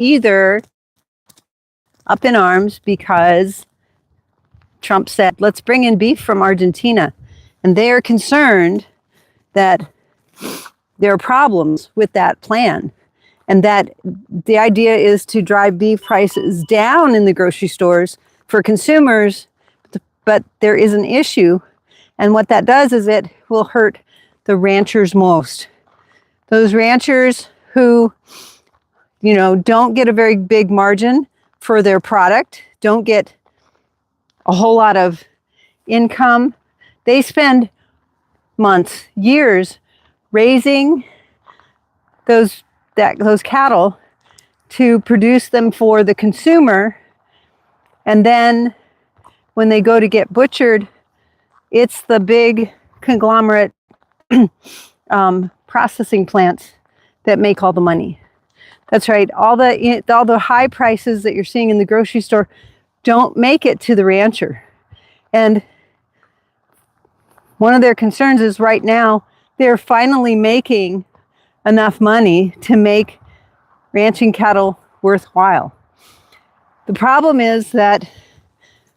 either up in arms because Trump said, let's bring in beef from Argentina. And they are concerned that there are problems with that plan. And that the idea is to drive beef prices down in the grocery stores for consumers, but there is an issue. And what that does is it will hurt the ranchers most. Those ranchers who, don't get a very big margin for their product, don't get a whole lot of income. They spend months, years raising those cattle to produce them for the consumer. And then when they go to get butchered, it's the big conglomerate processing plants that make all the money. That's right. All the high prices that you're seeing in the grocery store don't make it to the rancher. And one of their concerns is right now they're finally making enough money to make ranching cattle worthwhile. The problem is that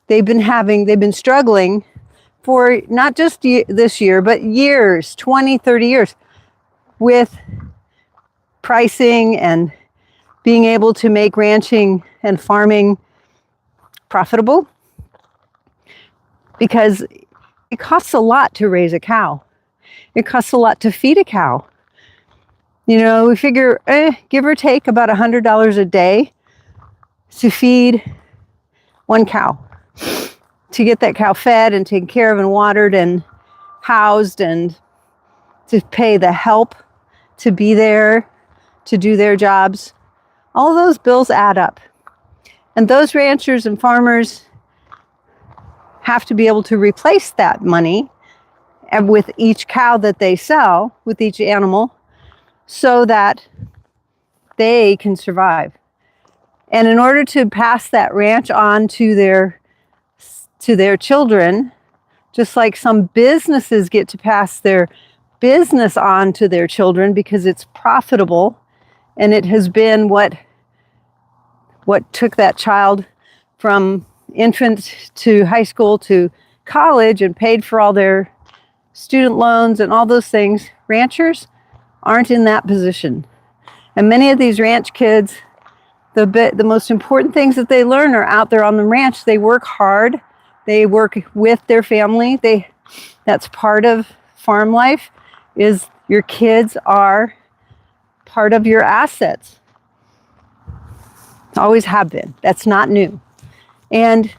they've been struggling for not just this year, but years, 20, 30 years, with pricing and being able to make ranching and farming profitable, because it costs a lot to raise a cow. It costs a lot to feed a cow. We figure, give or take about $100 a day to feed one cow, to get that cow fed and taken care of and watered and housed, and to pay the help to be there, to do their jobs. All of those bills add up. And those ranchers and farmers have to be able to replace that money with each cow that they sell, with each animal, so that they can survive. And in order to pass that ranch on to their children, just like some businesses get to pass their business on to their children because it's profitable, and it has been what took that child from infant to high school to college and paid for all their student loans and all those things. Ranchers aren't in that position. And many of these ranch kids, the most important things that they learn are out there on the ranch. They work hard. They work with their family. That's part of farm life, is your kids are part of your assets. Always have been. That's not new. And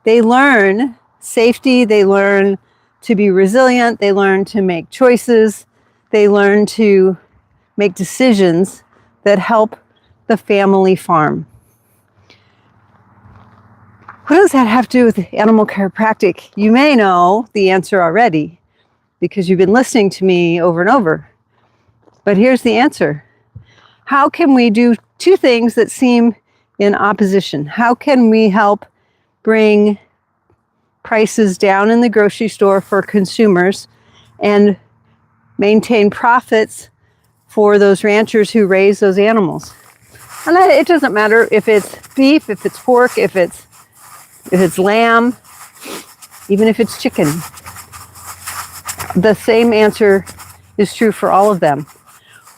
they learn safety. They learn to be resilient. They learn to make choices. They learn to make decisions that help the family farm. What does that have to do with animal chiropractic? You may know the answer already because you've been listening to me over and over. But here's the answer. How can we do two things that seem in opposition? How can we help bring prices down in the grocery store for consumers and maintain profits for those ranchers who raise those animals? And it doesn't matter if it's beef, if it's pork, if it's lamb, even if it's chicken. The same answer is true for all of them.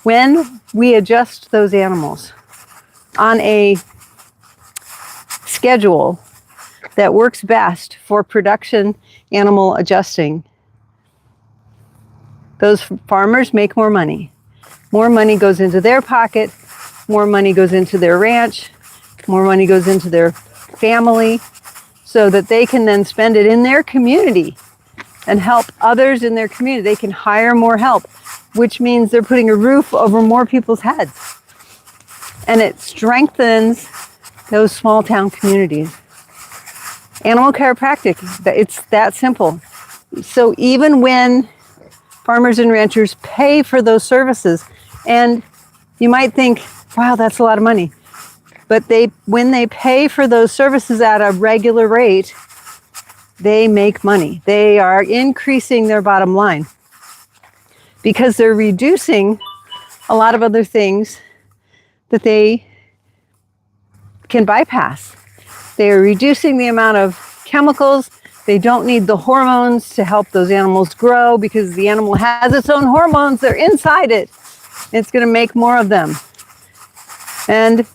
When we adjust those animals on a schedule that works best for production animal adjusting, those farmers make more money. More money goes into their pocket, more money goes into their ranch, more money goes into their family, so that they can then spend it in their community and help others in their community. They can hire more help, which means they're putting a roof over more people's heads. And it strengthens those small town communities. Animal chiropractic, it's that simple. So even when farmers and ranchers pay for those services, and you might think, wow, that's a lot of money. But when they pay for those services at a regular rate, they make money. They are increasing their bottom line because they're reducing a lot of other things that they can bypass. They are reducing the amount of chemicals. They don't need the hormones to help those animals grow because the animal has its own hormones. They're inside it. It's going to make more of them. And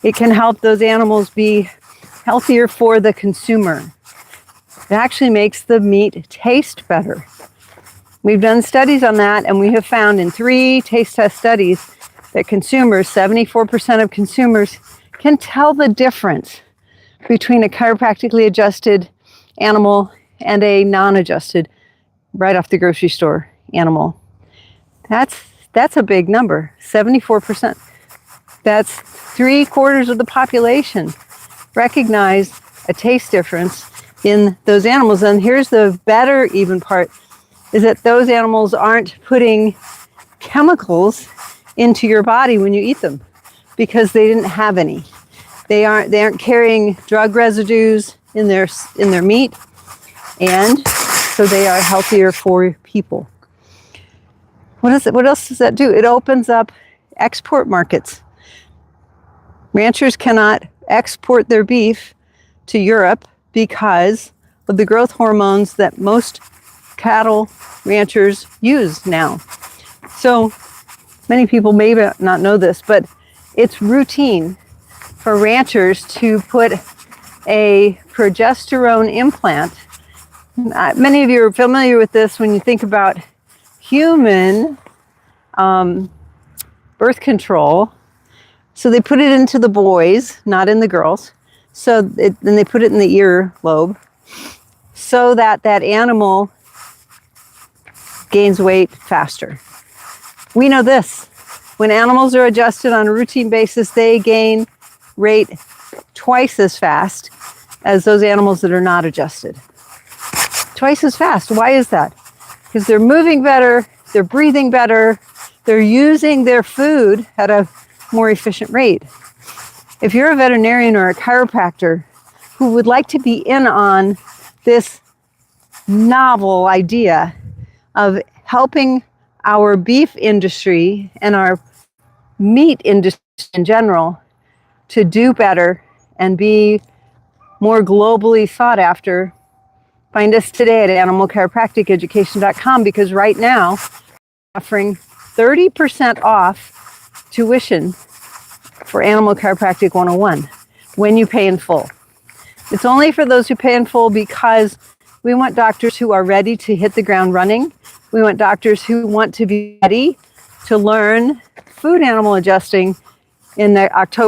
it can help those animals be healthier for the consumer. It actually makes the meat taste better. We've done studies on that, and we have found in 3 taste test studies that consumers, 74% of consumers, can tell the difference between a chiropractically adjusted animal and a non-adjusted, right off the grocery store animal. That's a big number, 74%. That's 3/4 of the population recognize a taste difference in those animals. And here's the better even part, is that those animals aren't putting chemicals into your body when you eat them because they didn't have any. They aren't carrying drug residues in their meat, and so they are healthier for people. What else does that do? It opens up export markets. Ranchers cannot export their beef to Europe because of the growth hormones that most cattle ranchers use now. So many people may not know this, but it's routine for ranchers to put a progesterone implant. Many of you are familiar with this when you think about human birth control. So they put it into the boys, not in the girls. Then they put it in the ear lobe so that animal gains weight faster. We know this. When animals are adjusted on a routine basis, they gain weight twice as fast as those animals that are not adjusted. Twice as fast. Why is that? Because they're moving better, they're breathing better, they're using their food at a more efficient rate. If you're a veterinarian or a chiropractor who would like to be in on this novel idea of helping our beef industry and our meat industry in general to do better and be more globally sought after, find us today at animalchiropracticeducation.com, because right now we're offering 30% off tuition for Animal Chiropractic 101 when you pay in full. It's only for those who pay in full because we want doctors who are ready to hit the ground running. We want doctors who want to be ready to learn food animal adjusting in the October